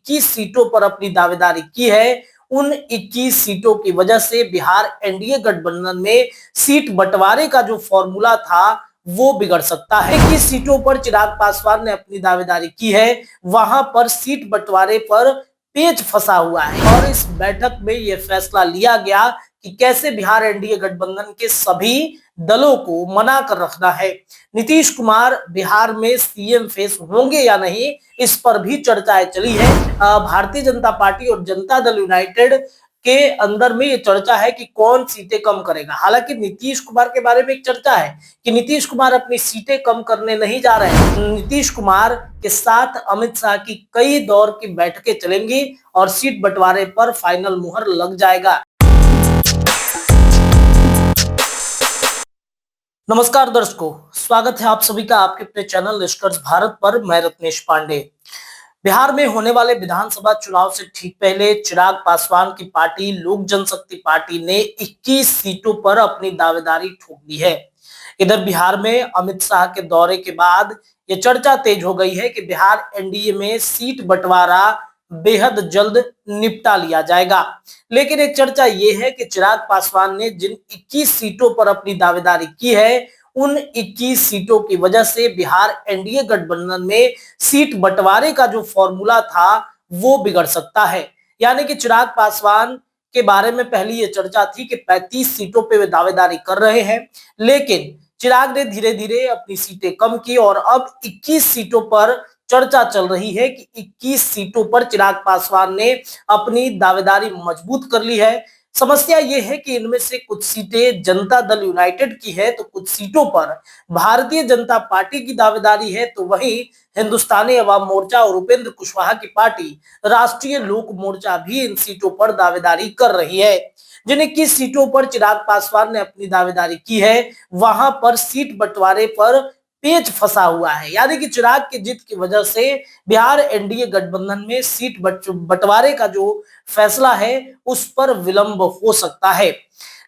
21 सीटों पर अपनी दावेदारी की है, उन 21 सीटों की वजह से बिहार एनडीए गठबंधन में सीट बंटवारे का जो फॉर्मूला था वो बिगड़ सकता है। 21 सीटों पर चिराग पासवान ने अपनी दावेदारी की है, वहां पर सीट बंटवारे पर पेच फंसा हुआ है और इस बैठक में यह फैसला लिया गया कि कैसे बिहार एनडीए गठबंधन के सभी दलों को मना कर रखना है। नीतीश कुमार बिहार में सीएम फेस होंगे या नहीं, इस पर भी चर्चाएं चली है। भारतीय जनता पार्टी और जनता दल यूनाइटेड के अंदर में ये चर्चा है कि कौन सीटें कम करेगा। हालांकि नीतीश कुमार के बारे में एक चर्चा है कि नीतीश कुमार अपनी सीटें कम करने नहीं जा रहे हैं। नीतीश कुमार के साथ अमित शाह की कई दौर की बैठकें चलेंगी और सीट बंटवारे पर फाइनल मुहर लग जाएगा। नमस्कार दर्शकों, स्वागत है आप सभी का आपके अपने चैनल निष्कर्ष भारत पर। मैं रत्नेश पांडे। बिहार में होने वाले विधानसभा चुनाव से ठीक पहले चिराग पासवान की पार्टी लोक जनशक्ति पार्टी ने 21 सीटों पर अपनी दावेदारी ठोक दी है। इधर बिहार में अमित शाह के दौरे के बाद ये चर्चा तेज हो गई है कि बिहार एनडीए में सीट बंटवारा बेहद जल्द निपटा लिया जाएगा। लेकिन एक चर्चा ये है कि चिराग पासवान ने जिन 21 सीटों पर अपनी दावेदारी की है, उन 21 सीटों की वजह से बिहार एनडीए गठबंधन में सीट बंटवारे का जो फॉर्मूला था वो बिगड़ सकता है। यानी कि चिराग पासवान के बारे में पहली ये चर्चा थी कि 35 सीटों पे वे दावेदारी कर रहे हैं, लेकिन चिराग ने धीरे धीरे अपनी सीटें कम की और अब 21 सीटों पर चर्चा चल रही है कि 21 सीटों पर चिराग पासवान ने अपनी दावेदारी मजबूत कर ली है। समस्या ये है कि इनमें से कुछ सीटें जनता दल यूनाइटेड की है, तो कुछ सीटों पर भारतीय जनता पार्टी की दावेदारी है, तो वहीं हिंदुस्तानी अवाम मोर्चा और उपेंद्र कुशवाहा की पार्टी राष्ट्रीय लोक मोर्चा भी इन सीटों पर दावेदारी कर रही है। जिन 21 सीटों पर चिराग पासवान ने अपनी दावेदारी की है, वहां पर सीट बंटवारे पर पेच फंसा हुआ है। यानी कि चिराग की जीत की वजह से बिहार एनडीए गठबंधन में सीट बंटवारे का जो फैसला है उस पर विलंब हो सकता है।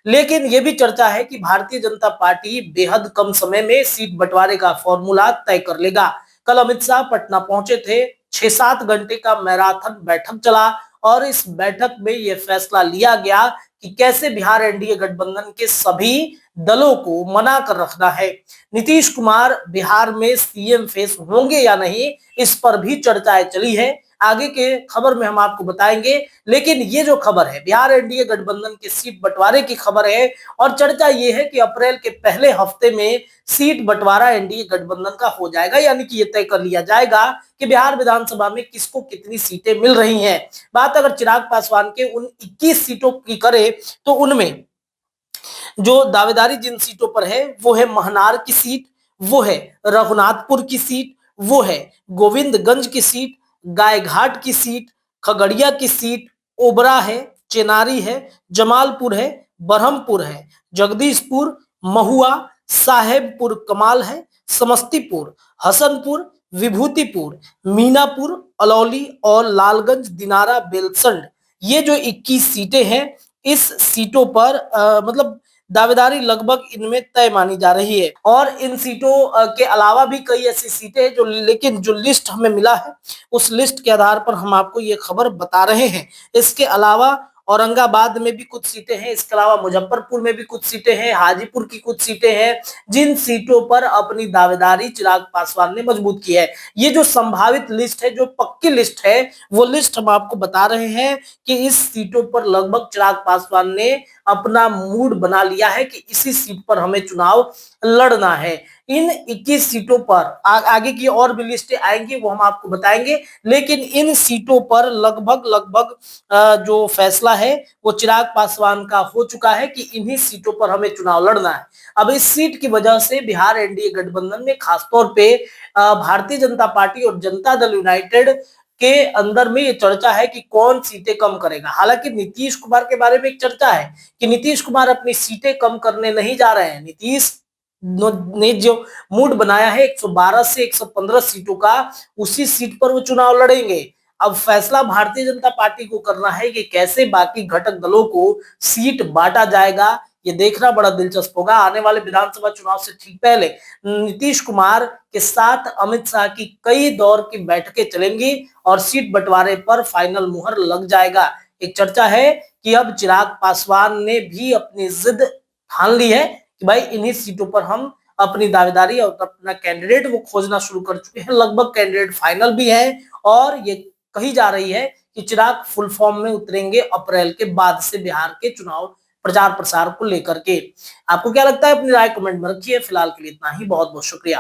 लेकिन यह भी चर्चा है कि भारतीय जनता पार्टी बेहद कम समय में सीट बंटवारे का फॉर्मूला तय कर लेगा। कल अमित शाह पटना पहुंचे थे, 6-7 घंटे का मैराथन बैठक चला और इस बैठक में यह फैसला लिया गया कि कैसे बिहार एनडीए गठबंधन के सभी दलों को मना कर रखना है। नीतीश कुमार बिहार में सीएम फेस होंगे या नहीं, इस पर भी चर्चाएं चली है। आगे के खबर में हम आपको बताएंगे। लेकिन ये जो खबर है बिहार एनडीए गठबंधन के सीट बंटवारे की खबर है और चर्चा ये है कि अप्रैल के पहले हफ्ते में सीट बंटवारा एनडीए गठबंधन का हो जाएगा। यानी कि ये तय कर लिया जाएगा कि बिहार विधानसभा में किसको कितनी सीटें मिल रही हैं। बात अगर चिराग पासवान के उन 21 सीटों की करें तो उनमें जो दावेदारी जिन सीटों पर है वो है महनार की सीट, वो है रघुनाथपुर की सीट, वो है गोविंदगंज की सीट, गायघाट की सीट, खगड़िया की सीट, ओबरा है, चेनारी है, जमालपुर है, बरहमपुर है, जगदीशपुर, महुआ, साहेबपुर कमाल है, समस्तीपुर, हसनपुर, विभूतिपुर, मीनापुर, अलौली और लालगंज, दिनारा, बेलसंड। ये जो 21 सीटें हैं, इस सीटों पर मतलब दावेदारी लगभग इनमें तय मानी जा रही है। और इन सीटों के अलावा भी कई ऐसी सीटें हैं जो लिस्ट हमें मिला है, उस लिस्ट के आधार पर हम आपको ये खबर बता रहे हैं। इसके अलावा औरंगाबाद में भी कुछ सीटें हैं, इसके अलावा मुजफ्फरपुर में भी कुछ सीटें हैं, हाजीपुर की कुछ सीटें हैं, जिन सीटों पर अपनी दावेदारी चिराग पासवान ने मजबूत की है। ये जो संभावित लिस्ट है, जो पक्की लिस्ट है, वो लिस्ट हम आपको बता रहे हैं कि इस सीटों पर लगभग चिराग पासवान ने अपना मूड बना लिया है कि इसी सीट पर हमें चुनाव लड़ना है। इन 21 सीटों पर आगे की और भी लिस्टें आएंगी, वो हम आपको बताएंगे। लेकिन इन सीटों पर लगभग जो फैसला है वो चिराग पासवान का हो चुका है कि इन्हीं सीटों पर हमें चुनाव लड़ना है। अब इस सीट की वजह से बिहार एनडीए गठबंधन में खासतौर पे भारतीय जनता पार्टी और जनता दल यूनाइटेड के अंदर में ये चर्चा है कि कौन सीटें कम करेगा। हालांकि नीतीश कुमार के बारे में एक चर्चा है कि नीतीश कुमार अपनी सीटें कम करने नहीं जा रहे हैं। नीतीश ने जो मूड बनाया है 112 से 115 सीटों का, उसी सीट पर वो चुनाव लड़ेंगे। अब फैसला भारतीय जनता पार्टी को करना है कि कैसे बाकी घटक दलों को सीट बांटा जाएगा, ये देखना बड़ा दिलचस्प होगा। आने वाले विधानसभा चुनाव से ठीक पहले नीतीश कुमार के साथ अमित शाह की कई दौर की बैठकें चलेंगी और सीट बंटवारे पर फाइनल मुहर लग जाएगा। एक चर्चा है कि अब चिराग पासवान ने भी अपनी जिद ठान ली है कि भाई इन्हीं सीटों पर हम अपनी दावेदारी और अपना कैंडिडेट वो खोजना शुरू कर चुके हैं। लगभग कैंडिडेट फाइनल भी है और ये कही जा रही है कि चिराग फुल फॉर्म में उतरेंगे अप्रैल के बाद से बिहार के चुनाव प्रचार प्रसार को लेकर के। आपको क्या लगता है? अपनी राय कमेंट में रखिए। फिलहाल के लिए इतना ही। बहुत बहुत शुक्रिया।